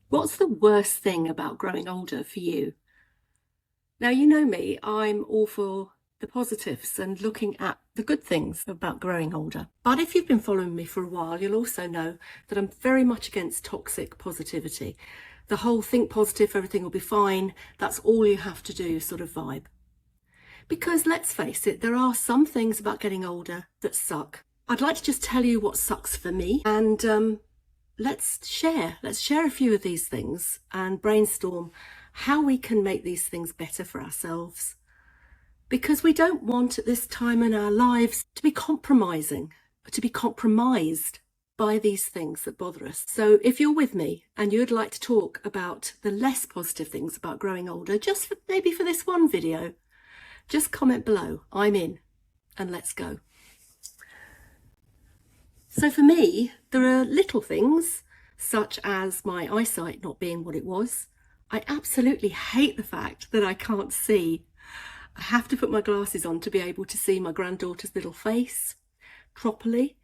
What's the worst thing about growing older for you? Now, you know me, I'm all for the positives and looking at the good things about growing older. But if you've been following me for a while, you'll also know that I'm very much against toxic positivity. The whole think positive, everything will be fine, that's all you have to do sort of vibe. Because let's face it, there are some things about getting older that suck. I'd like to just tell you what sucks for me and let's share a few of these things and brainstorm how we can make these things better for ourselves, because we don't want at this time in our lives to be compromised by these things that bother us. So if you're with me and you'd like to talk about the less positive things about growing older, maybe for this one video, just comment below. I'm in, and let's go. So for me, there are little things such as my eyesight not being what it was. I absolutely hate the fact that I can't see. I have to put my glasses on to be able to see my granddaughter's little face properly,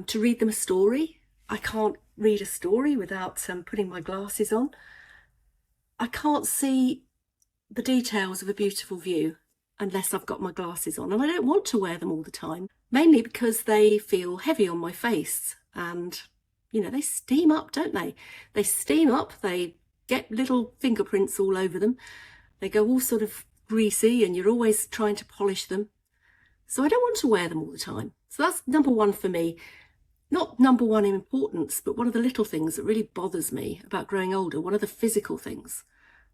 to read them a story. I can't read a story without putting my glasses on. I can't see the details of a beautiful view unless I've got my glasses on, and I don't want to wear them all the time, mainly because they feel heavy on my face, and you know, they steam up, don't they? They steam up, they get little fingerprints all over them, they go all sort of greasy, and you're always trying to polish them. So I don't want to wear them all the time. So that's number one for me. Not number one in importance, but one of the little things that really bothers me about growing older, one of the physical things.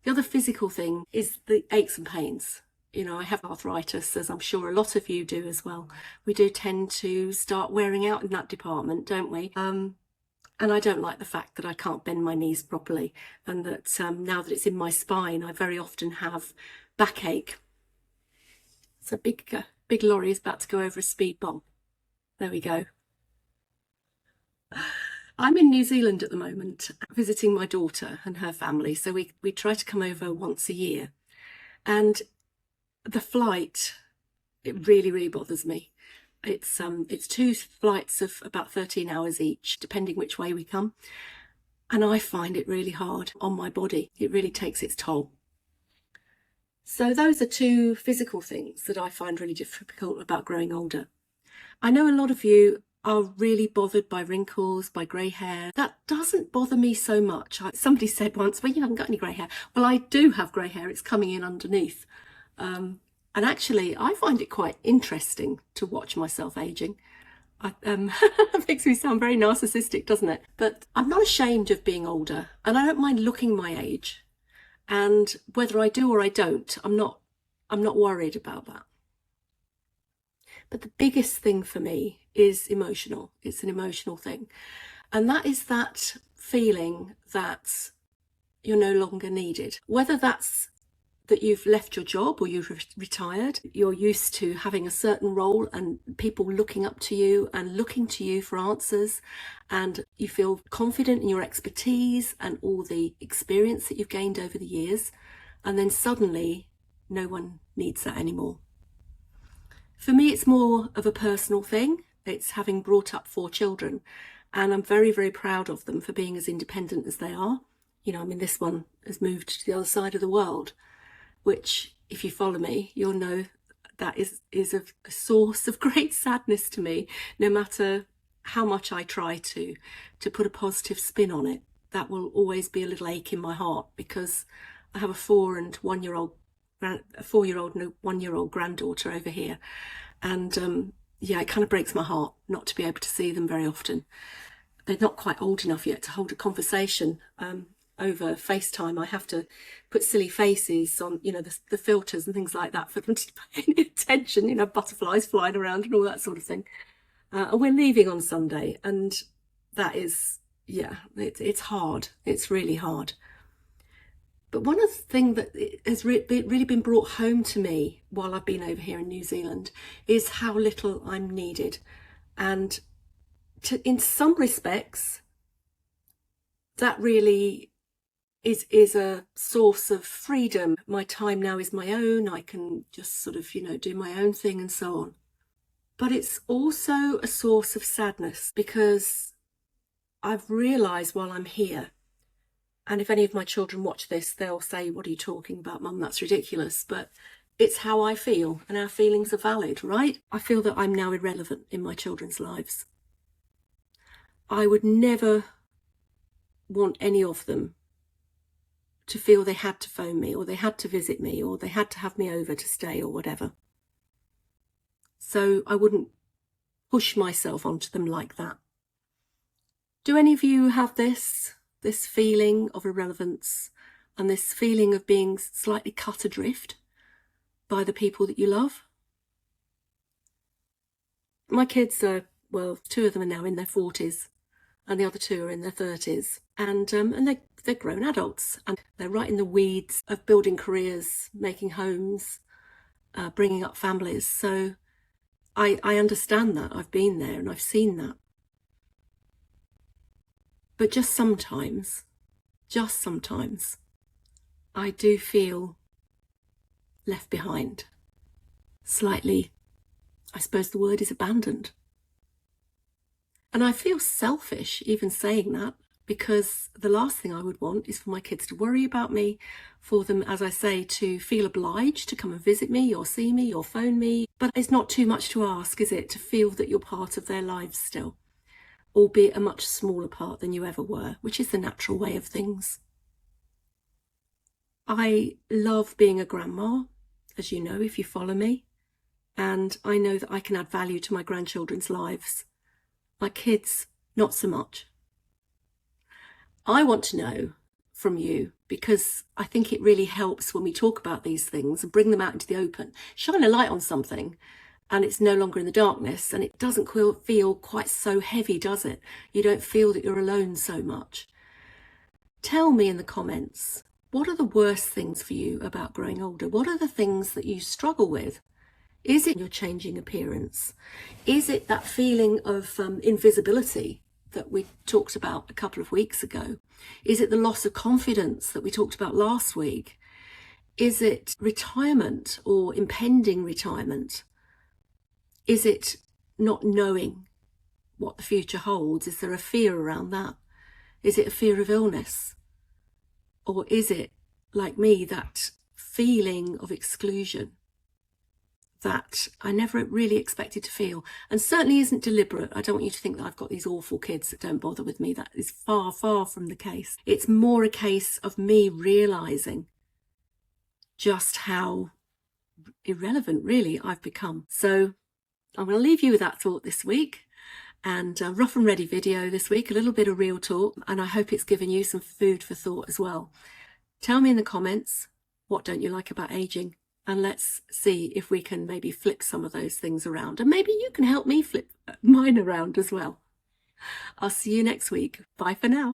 The other physical thing is the aches and pains. You know, I have arthritis, as I'm sure a lot of you do as well. We do tend to start wearing out in that department, don't we? And I don't like the fact that I can't bend my knees properly, and that now that it's in my spine, I very often have backache. So big lorry is about to go over a speed bump. There we go. I'm in New Zealand at the moment, visiting my daughter and her family. So we try to come over once a year. And the flight, it really bothers me. It's two flights of about 13 hours each, depending which way we come. And I find it really hard on my body. It really takes its toll. So those are two physical things that I find really difficult about growing older. I know a lot of you are really bothered by wrinkles, by grey hair. That doesn't bother me so much. Somebody said once, well, you haven't got any grey hair. Well, I do have grey hair. It's coming in underneath. And actually, I find it quite interesting to watch myself aging. It makes me sound very narcissistic, doesn't it? But I'm not ashamed of being older, and I don't mind looking my age. And whether I do or I don't, I'm not worried about that. But the biggest thing for me is emotional. It's an emotional thing. And that is that feeling that you're no longer needed. Whether that's that you've left your job or you've retired, you're used to having a certain role and people looking up to you and looking to you for answers, and you feel confident in your expertise and all the experience that you've gained over the years, and then suddenly no one needs that anymore. For me, it's more of a personal thing. It's having brought up 4 children, and I'm very proud of them for being as independent as they are. You know, I mean, this one has moved to the other side of the world, which, if you follow me, you'll know that is a source of great sadness to me. No matter how much I try to put a positive spin on it, that will always be a little ache in my heart, because I have a 4-year-old and a 1-year-old granddaughter over here, and yeah, it kind of breaks my heart not to be able to see them very often. They're not quite old enough yet to hold a conversation over FaceTime. I have to put silly faces on, you know, the filters and things like that for them to pay any attention, you know, butterflies flying around and all that sort of thing. And we're leaving on Sunday, and that is, yeah, it's hard. It's really hard. But one of the things that has really been brought home to me while I've been over here in New Zealand is how little I'm needed. And in some respects, that really is a source of freedom. My time now is my own. I can just sort of, you know, do my own thing and so on. But it's also a source of sadness, because I've realised while I'm here And if any of my children watch this, they'll say, what are you talking about, Mum? That's ridiculous. But it's how I feel, and our feelings are valid, right? I feel that I'm now irrelevant in my children's lives. I would never want any of them to feel they had to phone me, or they had to visit me, or they had to have me over to stay, or whatever. So I wouldn't push myself onto them like that. Do any of you have this feeling of irrelevance and this feeling of being slightly cut adrift by the people that you love? My kids are, well, 2 of them are now in their 40s and the other 2 are in their 30s, and they're grown adults, and they're right in the weeds of building careers, making homes, bringing up families. So I understand that. I've been there and I've seen that. But just sometimes, I do feel left behind. Slightly, I suppose the word is abandoned. And I feel selfish even saying that, because the last thing I would want is for my kids to worry about me, for them, as I say, to feel obliged to come and visit me or see me or phone me. But it's not too much to ask, is it, to feel that you're part of their lives still, albeit a much smaller part than you ever were, which is the natural way of things. I love being a grandma, as you know, if you follow me, and I know that I can add value to my grandchildren's lives. My kids, not so much. I want to know from you, because I think it really helps when we talk about these things and bring them out into the open, shine a light on something, and it's no longer in the darkness, and it doesn't feel quite so heavy, does it? You don't feel that you're alone so much. Tell me in the comments, what are the worst things for you about growing older? What are the things that you struggle with? Is it your changing appearance? Is it that feeling of invisibility that we talked about a couple of weeks ago? Is it the loss of confidence that we talked about last week? Is it retirement or impending retirement? Is it not knowing what the future holds? Is there a fear around that? Is it a fear of illness? Or is it, like me, that feeling of exclusion that I never really expected to feel, and certainly isn't deliberate? I don't want you to think that I've got these awful kids that don't bother with me. That is far, far from the case. It's more a case of me realising just how irrelevant, really, I've become. So I'm going to leave you with that thought this week, and a rough and ready video this week, a little bit of real talk, and I hope it's given you some food for thought as well. Tell me in the comments, what don't you like about aging? And let's see if we can maybe flip some of those things around. And maybe you can help me flip mine around as well. I'll see you next week. Bye for now.